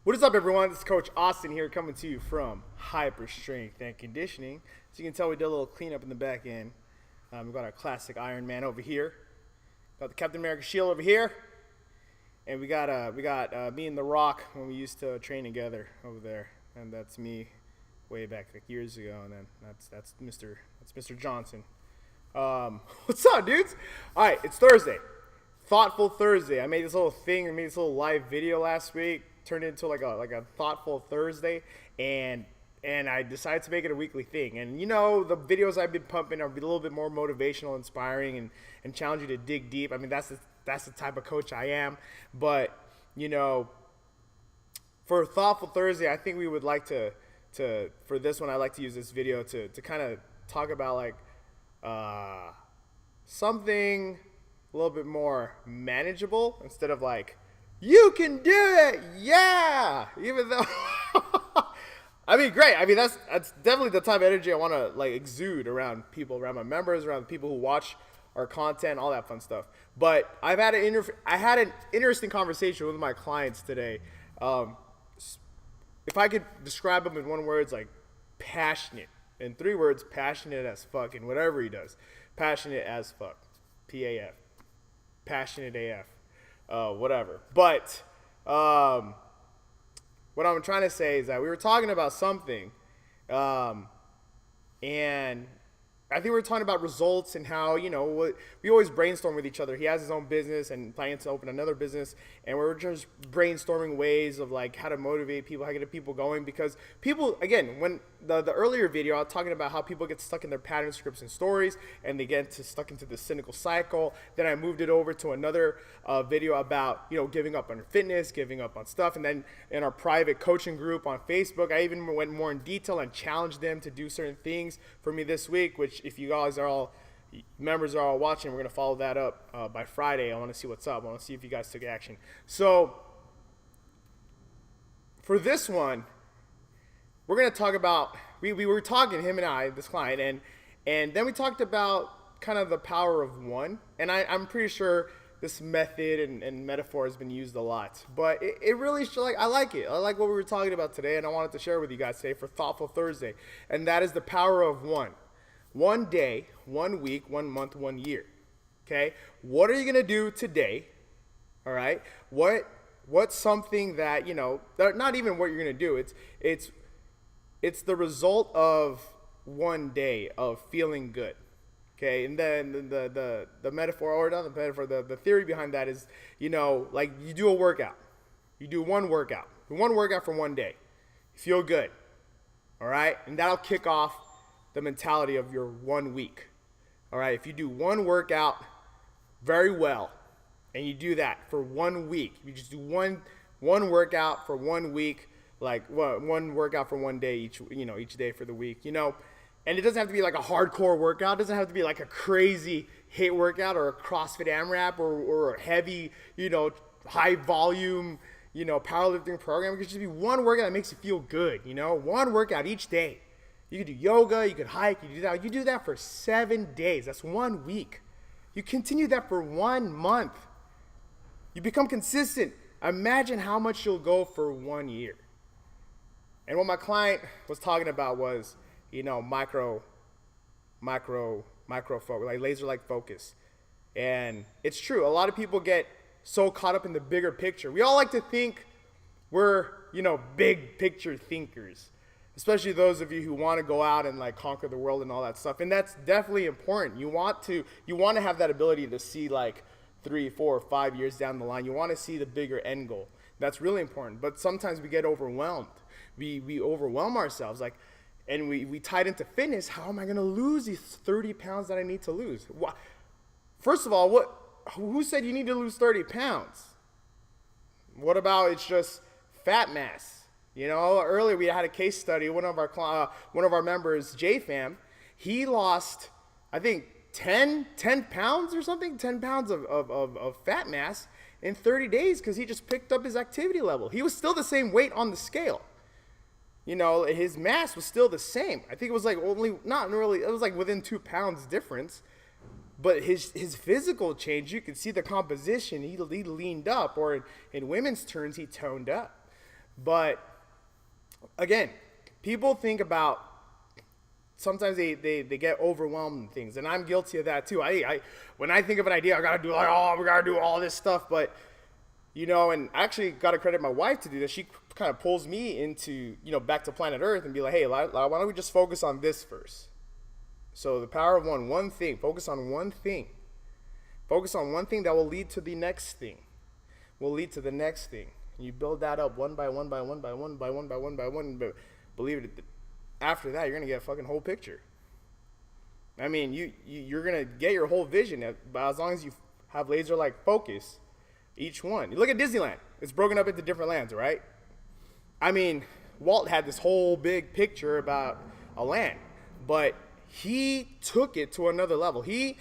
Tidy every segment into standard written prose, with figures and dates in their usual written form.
What is up, everyone? This is Coach Austin here, coming to you from Hyper Strength and Conditioning. As you can tell, we did a little cleanup in the back end. We've got our classic Iron Man over here. Got the Captain America shield over here, and we got me and The Rock when we used to train together over there, and that's me way back like years ago. And then that's Mr. Johnson. What's up, dudes? All right, it's Thursday. Thoughtful Thursday. I made this little thing. I made this little live video last week. Turned it into like a thoughtful Thursday, and I decided to make it a weekly thing. And you know, the videos I've been pumping are a little bit more motivational, inspiring, and challenge you to dig deep. I mean, that's the type of coach I am. But you know, for Thoughtful Thursday, I think we would like to for this one, I like to use this video to kind of talk about like something a little bit more manageable instead of like, you can do it, yeah. Even though, I mean, great. I mean, that's definitely the type of energy I want to like exude around people, around my members, around the people who watch our content, all that fun stuff. But I had an interesting conversation with my clients today. If I could describe him in one word, it's like passionate. In 3 words, passionate as fuck, and whatever he does, passionate as fuck, PAF, passionate AF. Whatever. But what I'm trying to say is that we were talking about something, and I think we were talking about results and how, you know, we always brainstorm with each other. He has his own business and planning to open another business, and we're just brainstorming ways of like how to motivate people, how to get people going. Because people, again, when the earlier video, I was talking about how people get stuck in their pattern scripts and stories, and they get stuck into the cynical cycle. Then I moved it over to another video about, you know, giving up on fitness, giving up on stuff. And then in our private coaching group on Facebook, I even went more in detail and challenged them to do certain things for me this week, which if you guys are all members are all watching, we're going to follow that up by Friday. I want to see what's up. I want to see if you guys took action. So for this one, we're going to talk about, we were talking, him and I, this client, and then we talked about kind of the power of one. And I'm pretty sure this method and metaphor has been used a lot, but it really, like, I like it. I like what we were talking about today, and I wanted to share with you guys today for Thoughtful Thursday. And that is the power of one. 1 day, 1 week, 1 month, 1 year. Okay? What are you going to do today? All right? What's something that, you know, not even what you're going to do. It's the result of 1 day of feeling good. Okay? And then the metaphor, or not the metaphor, the theory behind that is, you know, like you do a workout. You do one workout. One workout for 1 day. You feel good. All right? And that'll kick off the mentality of your 1 week. All right, if you do one workout very well, and you do that for 1 week, you just do one workout for 1 week, like one workout for 1 day each day for the week, you know. And it doesn't have to be like a hardcore workout. It doesn't have to be like a crazy HIIT workout or a CrossFit AMRAP or a heavy, you know, high volume, you know, powerlifting program. It could just be one workout that makes you feel good, you know, one workout each day. You could do yoga, you could hike, you could do that. You do that for 7 days. That's 1 week. You continue that for 1 month. You become consistent. Imagine how much you'll go for 1 year. And what my client was talking about was, you know, micro focus, like laser-like focus. And it's true. A lot of people get so caught up in the bigger picture. We all like to think we're, you know, big picture thinkers. Especially those of you who want to go out and like conquer the world and all that stuff. And that's definitely important. You want to have that ability to see like 3, 4, 5 years down the line. You want to see the bigger end goal. That's really important. But sometimes we get overwhelmed. We overwhelm ourselves. Like, and we tie it into fitness. How am I going to lose these 30 pounds that I need to lose? First of all, who said you need to lose 30 pounds? What about it's just fat mass? You know, earlier we had a case study. One of our members, JFam, he lost, I think, 10 pounds or something, 10 pounds of fat mass in 30 days because he just picked up his activity level. He was still the same weight on the scale. You know, his mass was still the same. I think it was like it was like within 2 pounds difference. But his physical change, you could see the composition. He leaned up, or in women's terms, he toned up. But again, people think about, sometimes they get overwhelmed in things, and I'm guilty of that too. I when I think of an idea, I gotta do like, oh, we gotta do all this stuff, but and I actually gotta credit my wife to do this. She kind of pulls me into back to planet Earth and be like, hey, why don't we just focus on this first? So the power of one thing. Focus on one thing. Focus on one thing that will lead to the next thing. Will lead to the next thing. You build that up one by one by one by one by one by one by one. But believe it, after that, you're gonna get a fucking whole picture. I mean, you're gonna get your whole vision, but as long as you have laser-like focus, each one. You look at Disneyland; it's broken up into different lands, right? I mean, Walt had this whole big picture about a land, but he took it to another level. He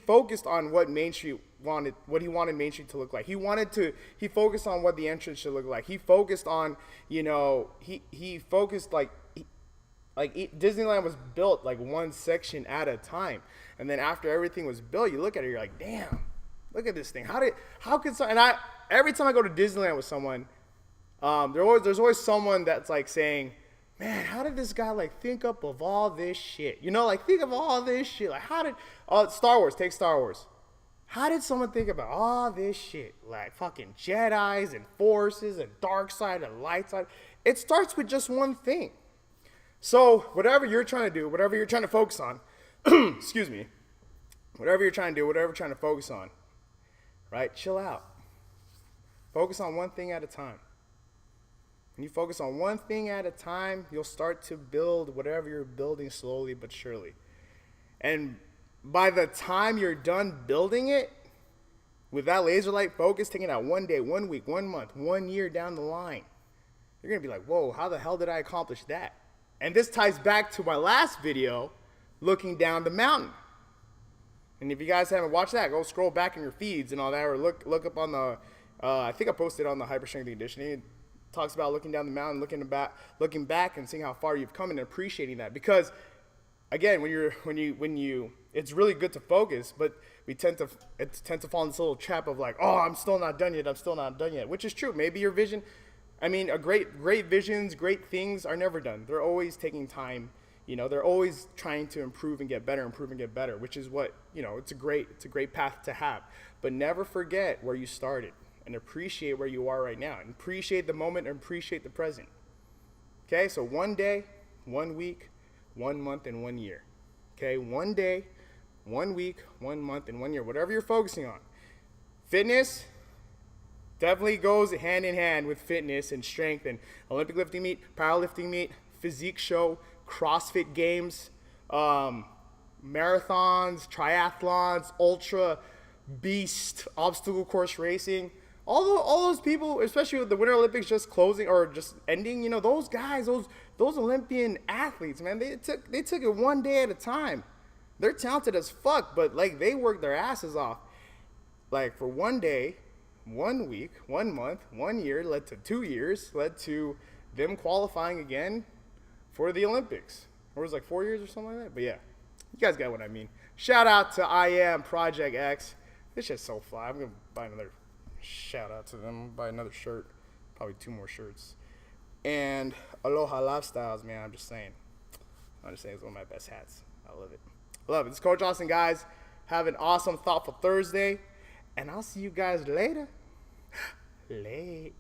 focused on what Main Street wanted, what he wanted Main Street to look like. He focused on what the entrance should look like. He focused on, he focused like Disneyland was built like one section at a time. And then after everything was built, you look at it, you're like, damn, look at this thing. Every time I go to Disneyland with someone, there's always someone that's like saying, man, how did this guy like think up of all this shit? Think of all this shit. Like, Star Wars, take Star Wars. How did someone think about all this shit? Like fucking Jedis and forces and dark side and light side. It starts with just one thing. So whatever you're trying to do, whatever you're trying to focus on, excuse me, whatever you're trying to do, whatever you're trying to focus on, right? Chill out. Focus on one thing at a time. When you focus on one thing at a time, you'll start to build whatever you're building slowly but surely. And by the time you're done building it, with that laser light focus, taking out 1 day, 1 week, 1 month, 1 year down the line, you're going to be like, whoa, how the hell did I accomplish that? And this ties back to my last video, looking down the mountain. And if you guys haven't watched that, go scroll back in your feeds and all that, or look up on the, I think I posted on the Hyper Strength Conditioning. Talks about looking down the mountain, looking back and seeing how far you've come and appreciating that. Because again, when you it's really good to focus, but we tend to fall in this little trap of like, oh, I'm still not done yet, which is true. Maybe your vision, great visions, great things are never done. They're always taking time. They're always trying to improve and get better, which is what, it's a great path to have. But never forget where you started. And appreciate where you are right now. And appreciate the moment and appreciate the present. Okay, so 1 day, 1 week, 1 month, and 1 year. Okay, 1 day, 1 week, 1 month, and 1 year. Whatever you're focusing on. Fitness definitely goes hand in hand with fitness and strength and Olympic lifting meet, powerlifting meet, physique show, CrossFit games, marathons, triathlons, ultra beast, obstacle course racing. All those people, especially with the Winter Olympics just closing or just ending, those guys, those Olympian athletes, man, they took it 1 day at a time. They're talented as fuck, but like they worked their asses off. Like for 1 day, 1 week, 1 month, 1 year led to 2 years, led to them qualifying again for the Olympics. Or it was like 4 years or something like that. But yeah, you guys got what I mean. Shout out to I Am Project X. This shit's so fly. I'm gonna buy another. Shout out to them. Buy another shirt. Probably 2 more shirts. And Aloha Lifestyles, man. I'm just saying. It's one of my best hats. I love it. This is Coach Austin, guys. Have an awesome, thoughtful Thursday. And I'll see you guys later. Late.